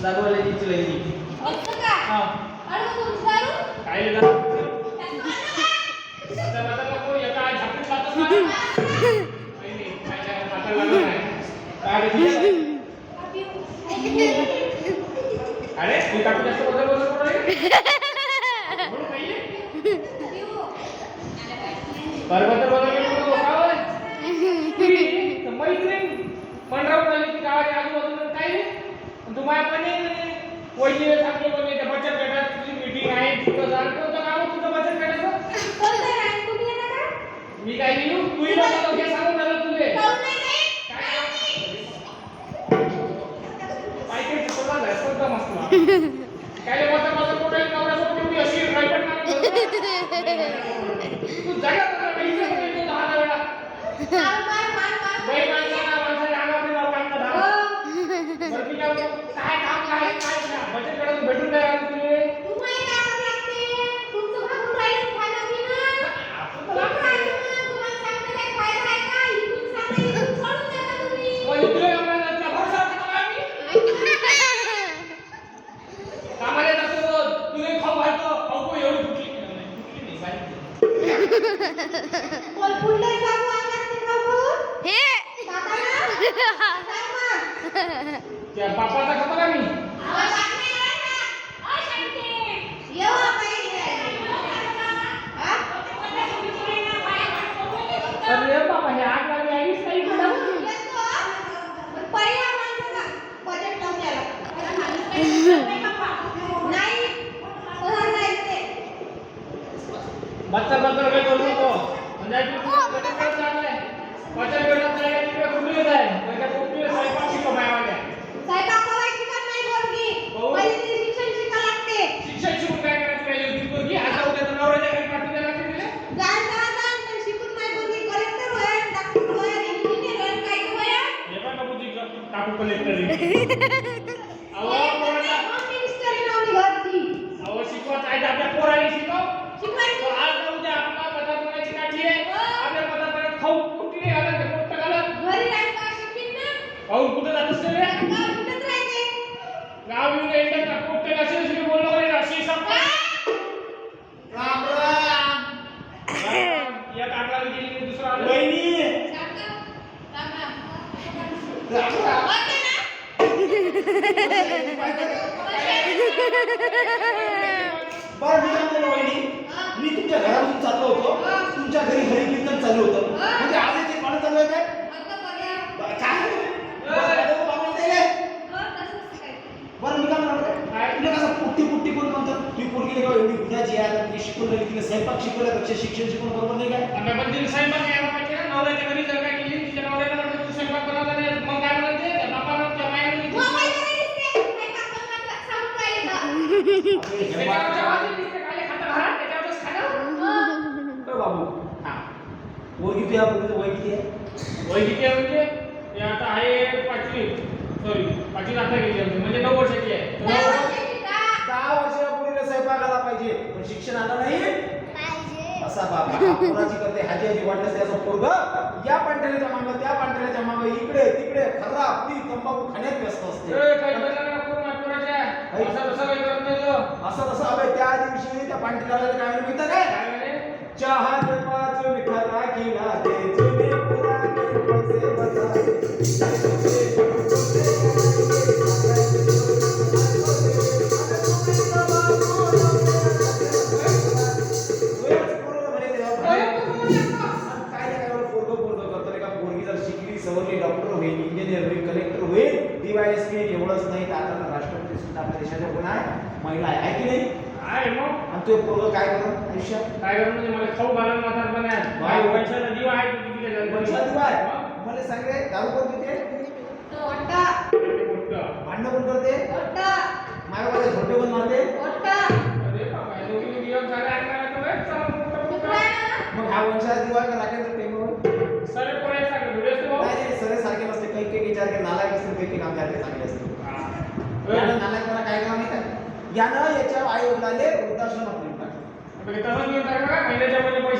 दारूवाल्याची चिलायची असं का? हा आणि मग तुमची दारू? काय रे दारू आता नको एका झाकून पाहतोस ना नाही माझ्या माथा लागला नाही काय रे अरे तू काकू जास्त बोलत बोलत रे म्हणून नाहीये बरोबर बोलत नको काय मैत्रीण पण राहून आली की गावाच्या आजूबाजूला काय रे तुम्हाला पण वैद्य सांगतो पण त्या बचत गटात तुझी मीटिंग आहे तिथं जा कोणतं काम तुझं बचत गटाचं कोणतं नाही, तुम्ही येणार का? मी काय लिहू तू इला होतो हे सांगून झालं तुले काहून नाही जाईल? काय काय तुला कोणता मस्त काय माझा माझा पोटाला नवऱ्यासोबत एवढी अशी रायपट मारून तू जागा तर नाही तो 10 वेळा मार. बाई माणसाला अंगावर नाव काढणं धाव बरं मी काय काम काय बचत गटातून भेटून काय आलं तुले तुम्हाला काय करावं लागते? तुमचं भागून राहिलं खाणं पिणं. तुम्हाला सांगते काय फायदा आहे का? इथून सांगते, इथून सोडून देता तुम्ही. म्हणजे तुला आम्हाला भरोसा करतो आम्ही कामाला जातो रोज तुले खाऊ घालतो खाऊ एवढी फुटली नाही बाई बोल पुढले बाबू आवाज नाही बाबू. काका ना? काय मग? त्या बापाचा खबर आहे मी आवाज टाकणे नाही का? शांती. येऊ आपण इथे. हा? अरे बाबा हे आग लागली आलीच नाही इकडं येतो. पण पर्याय माणसाचा बजेट लावून द्यायला. नाही. तसं नाही ते. बच्चा काय करू नको म्हणजे तू बचत गटात चाललाय बचत गटात जायला तिकडे कुठली जाय म्हणजे कुठली स्वयंपाक शिकव मायावाल्या स्वयंपाक करायची पण नाही पोरगी. हो. पहिले तिला शिक्षण शिकायला लागते. शिक्षण शिकून काय करायचं पाहिजे ती पोरगी आता उद्या तर नवऱ्याच्या घरी पाठवून द्यायला लागते तिला जाण पण शिकून नाही पोरगी कलेक्टर होईल, डॉक्टर होईल, इंजिनियर होईल, काय होईल. हे पण नको ती काकू कलेक्टर अहो पोराला होम मिनिस्टर आहे नवरी घरची. अहो शिकवायचं आहे तर आपल्या पोराला शिकव शिकवायची. तो आज ना उद्या आपला पदार्थाची काठी आहे आपल्या पदार्थात खाऊ कुठे नाही घालत पोट घालत घरी राहून का शिकवीन ना? खाऊ कुठे जातोस ते रे गाव कुठंच राहते. गाव येऊन एकदा का पोट असेल शिकून बोललो रे अशी सांगतो राम राम या काकला गेली की दुसरा आलं वहिनी राम राम. राम राम होते ना? बरं मी काय म्हणतो वहिनी मी तुमच्या घरातून चाललो होतो तुमच्या घरी हरिकीर्तन चालू होतं म्हणजे आज ते पाणी चालू आहे काय आता पर्याय. काय बरं मी काय म्हणतो तुला कसं पुट्टी कोण म्हणतो तुम्ही पोरगी का एवढी गुन्ह्याची आहे आता तुम्ही शिकवलं तिने स्वयंपाक शिकवल्यापेक्षा शिक्षण शिकवणं बरोबर नाही काय आता पण तिने स्वयंपाक यायला पाहिजे ना नवऱ्याच्या घरी जर काय केली तिच्या नवऱ्याला म्हणतो तू स्वयंपाक बनवता नाही मग काय म्हणते त्या बापानं त्या मायानं मोबाईल वर दिसते. काय काका सांगून राहिले का? त्याच्यावरच्या वाजून दिसते खाली खातं घरात त्याच्यावरच खाणं बाबू हा पोरगी तुझ्या पोरीचं वय किती आहे वय किती आहे म्हणजे ते आता आहे 5वी आता गेली म्हणजे 9 वर्षाची आहे काय वर्षाची का? 10 वर्षाच्या पोरीला स्वयंपाक आला पाहिजे पण शिक्षण आलं नाही पाहिजे. असा बाबा कोणाची करते हाजी वाटलं त्याचं पोरग या पांढऱ्याच्या मागं त्या पांढऱ्याच्या मागं इकडे तिकडे खर्रा आपली तंबाखू खाण्यात व्यस्त असते काही बदल नको पोराच्या असं तसं काही करत नाही तो असं तसं अबे त्या दिवशी त्या पांढऱ्याला काय माहिती काय काय म्हणे चहा दे 5 मिठाला किला दे जुने पुराणे पैसे बचा डॉक्टर होईल इंजिनियर होईल कलेक्टर होईल डीवायएसपी एवढंच नाही तर आता राष्ट्रपती सुद्धा आपल्या देशाच्या कोण आहे महिला आहे की नाही आहे मग आणि तो पोरग काय करत आयुष्यात काय करू म्हणजे मला खाऊ घालून म्हातारपण आहे वंशाचा जीव आहे किती किती वर्षात दिवाय मला सांग रे दारू कोण पिते ओटा. भांडण कोण करते ओटा. मायावाले झोपे कोण मारते ओटा. अरे बाबा हे दोघी नियम झाले ऐकायला तर लय चांगलं मोठं कुत्रा आहे ना? मग हा वंशात दिवाय का राखेल टेंगवर सरे पोरायला सांगितलं व्हिडिओ असतो भाऊ नाही सगळे सारखे नसते काही काही विचार के नालायक असते काही काही नामदार चांगले असते यानं नालायकपणा काय काम आहे यानं याच्या आई वडिलांना वृद्धाश्रमात नेऊन टाकलं तसंच घेऊन टाकलं का महिन्याच्या मध्ये पैसे